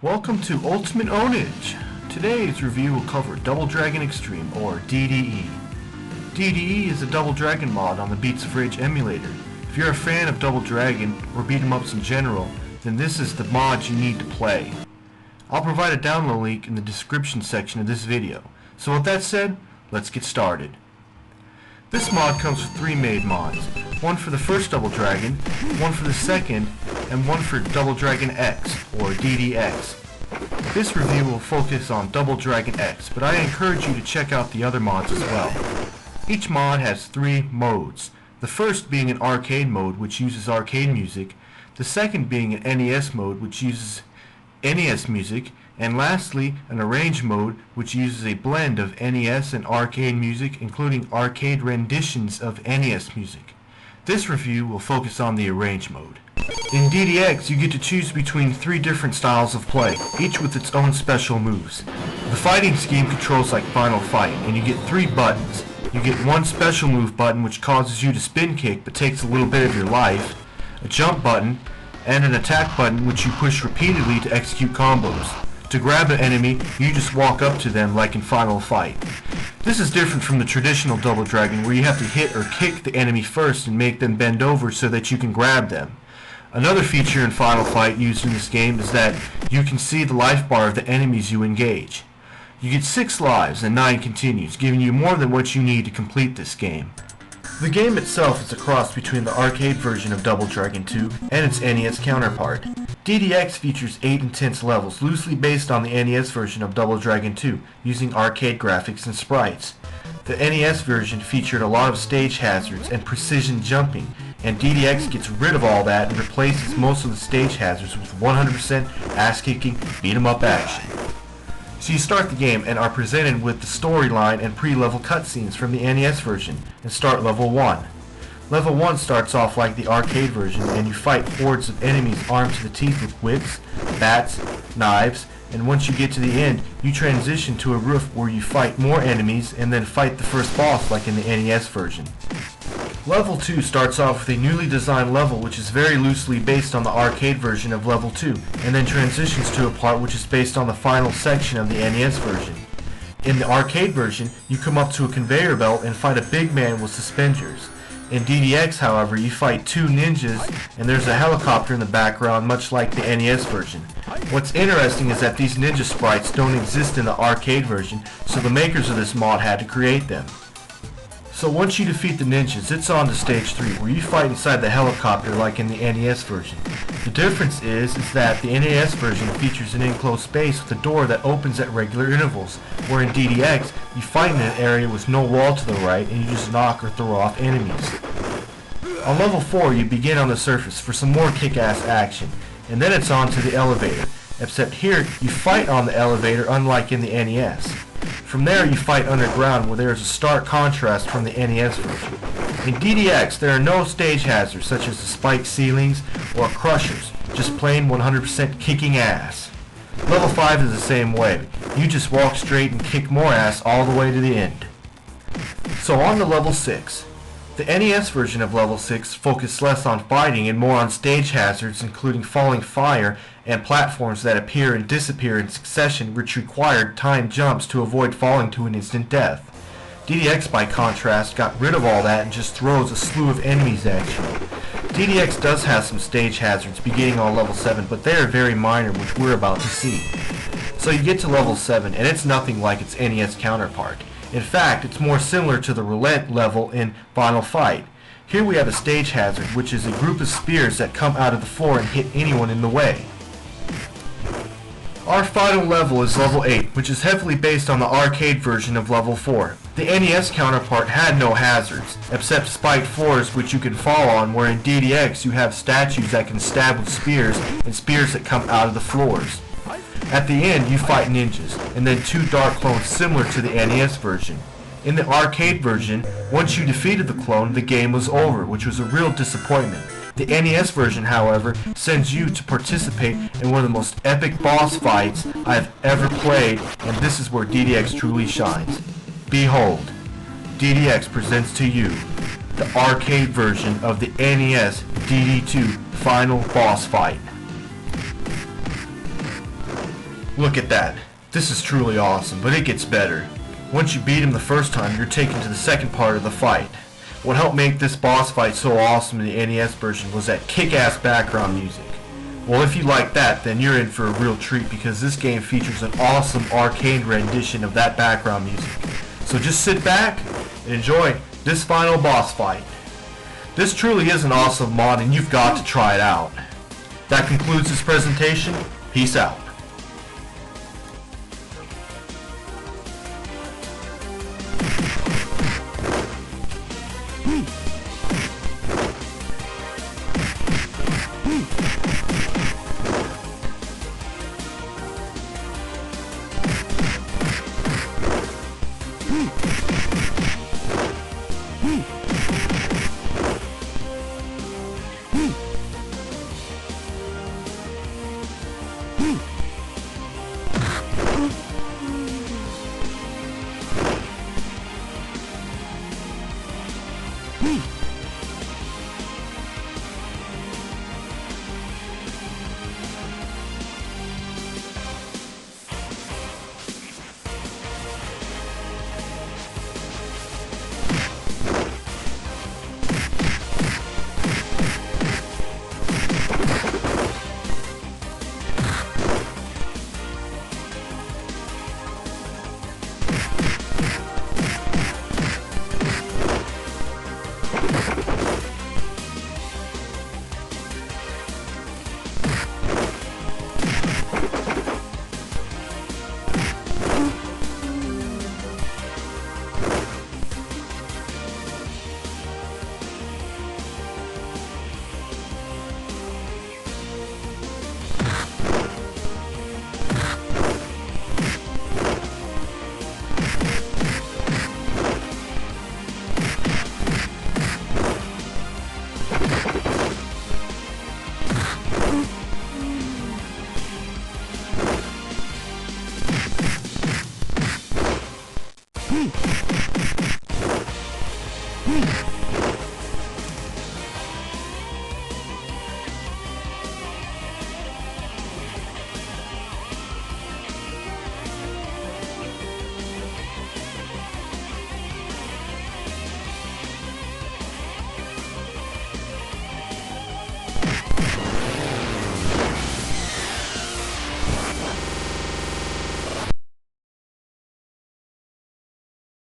Welcome to Ultimate Ownage. Today's review will cover Double Dragon Extreme, or DDE. DDE is a Double Dragon mod on the Beats of Rage emulator. If you're a fan of Double Dragon, or beat 'em ups in general, then this is the mod you need to play. I'll provide a download link in the description section of this video. So with that said, let's get started. This mod comes with 3 made mods. One for the first Double Dragon, one for the second, and one for Double Dragon X, or DDX. This review will focus on Double Dragon X, but I encourage you to check out the other mods as well. Each mod has 3 modes. The first being an arcade mode, which uses arcade music, the second being an NES mode, which uses NES music, and lastly, an arrange mode, which uses a blend of NES and arcade music, including arcade renditions of NES music. This review will focus on the arrange mode. In DDX, you get to choose between 3 different styles of play, each with its own special moves. The fighting scheme controls like Final Fight, and you get 3 buttons. You get one special move button, which causes you to spin kick but takes a little bit of your life, a jump button, and an attack button which you push repeatedly to execute combos. To grab an enemy, you just walk up to them like in Final Fight. This is different from the traditional Double Dragon, where you have to hit or kick the enemy first and make them bend over so that you can grab them. Another feature in Final Fight used in this game is that you can see the life bar of the enemies you engage. You get 6 lives and 9 continues, giving you more than what you need to complete this game. The game itself is a cross between the arcade version of Double Dragon 2 and its NES counterpart. DDX features 8 intense levels, loosely based on the NES version of Double Dragon 2, using arcade graphics and sprites. The NES version featured a lot of stage hazards and precision jumping, and DDX gets rid of all that and replaces most of the stage hazards with 100% ass-kicking, beat-em-up action. So you start the game and are presented with the storyline and pre-level cutscenes from the NES version, and start level 1. Level 1 starts off like the arcade version, and you fight hordes of enemies armed to the teeth with whips, bats, knives, and once you get to the end, you transition to a roof where you fight more enemies and then fight the first boss like in the NES version. Level 2 starts off with a newly designed level which is very loosely based on the arcade version of Level 2, and then transitions to a part which is based on the final section of the NES version. In the arcade version, you come up to a conveyor belt and fight a big man with suspenders. In DDX, however, you fight 2 ninjas, and there's a helicopter in the background, much like the NES version. What's interesting is that these ninja sprites don't exist in the arcade version, so the makers of this mod had to create them. So once you defeat the ninjas, it's on to stage 3, where you fight inside the helicopter like in the NES version. The difference is that the NES version features an enclosed space with a door that opens at regular intervals, where in DDX, you fight in an area with no wall to the right and you just knock or throw off enemies. On level 4, you begin on the surface for some more kick-ass action, and then it's on to the elevator, except here you fight on the elevator unlike in the NES. From there you fight underground, where there is a stark contrast from the NES version. In DDX there are no stage hazards such as the spiked ceilings or crushers, just plain 100% kicking ass. Level 5 is the same way, you just walk straight and kick more ass all the way to the end. So on to level 6. The NES version of level 6 focused less on fighting and more on stage hazards, including falling fire and platforms that appear and disappear in succession, which required timed jumps to avoid falling to an instant death. DDX, by contrast, got rid of all that and just throws a slew of enemies at you. DDX does have some stage hazards beginning on level 7, but they are very minor, which we're about to see. So you get to level 7, and it's nothing like its NES counterpart. In fact, it's more similar to the roulette level in Final Fight. Here we have a stage hazard, which is a group of spears that come out of the floor and hit anyone in the way. Our final level is level 8, which is heavily based on the arcade version of level 4. The NES counterpart had no hazards, except spiked floors which you can fall on, where in DDX you have statues that can stab with spears and spears that come out of the floors. At the end, you fight ninjas, and then 2 dark clones similar to the NES version. In the arcade version, once you defeated the clone, the game was over, which was a real disappointment. The NES version, however, sends you to participate in one of the most epic boss fights I've ever played, and this is where DDX truly shines. Behold, DDX presents to you the arcade version of the NES DD2 final boss fight. Look at that. This is truly awesome, but it gets better. Once you beat him the first time, you're taken to the second part of the fight. What helped make this boss fight so awesome in the NES version was that kick-ass background music. Well, if you like that, then you're in for a real treat because this game features an awesome arcade rendition of that background music. So just sit back and enjoy this final boss fight. This truly is an awesome mod and you've got to try it out. That concludes this presentation. Peace out. Hmm.